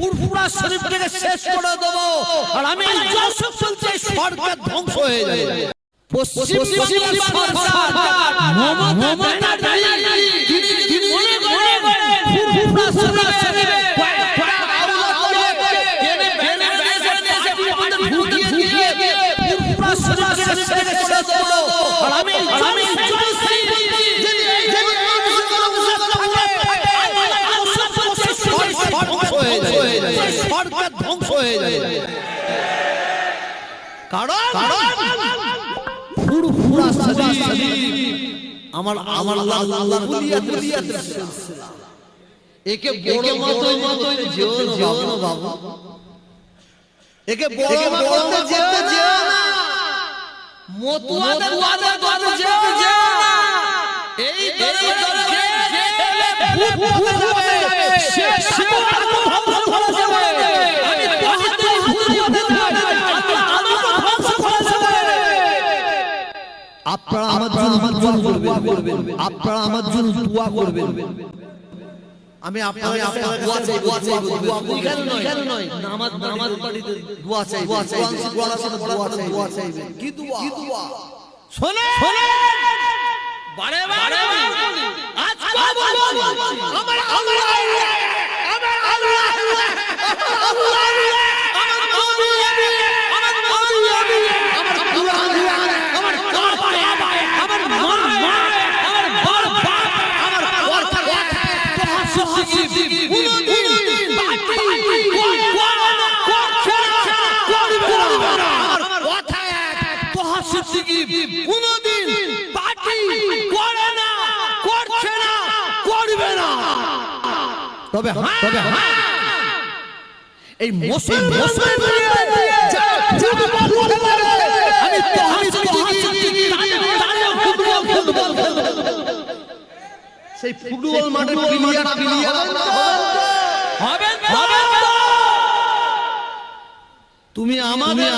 ফুরফুরা শরীফটাকে শেষ করে দেব আর আমি যশোর চলছে সরকার ধ্বংস হয়ে যাবে। পশ্চিম বাংলার সরকার মমতা ব্যানার্জি তিনি মনে করে ফুরফুরা শরীফে কেনে বেনে এসে আমাদের ঢুকিয়ে দিয়ে ফুরফুরা শরীফটাকে শেষ করে দেব আর আমি সরকার ধ্বংস হয়ে যাবে। কারণ ফুরফুরা শরীফ আমার আল্লাহ কুলিয়াতের সিলসিলা। একে বড় মত যেও না বাবু, একে বড় মত যেও না, মতুয়াদের কথা যেও না। এই দরে ভূত যাবে সে আপনারা আমার জন্য করবেন, আপনারা আমার জন্য দোয়া করবেন। আমি আপনাদের দোয়া চাইবো, কেন নয় নামাজ পড়িতে দোয়া চাইবো, দোয়া চাইবে। কি দোয়া? শুনে বারে বারে আজ বলবো আমার আল্লাহ তবে এই সেই ফুটবল মাঠে তুমি আমাদের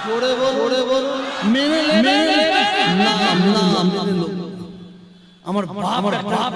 জোরে বল মেনে আমার বাপ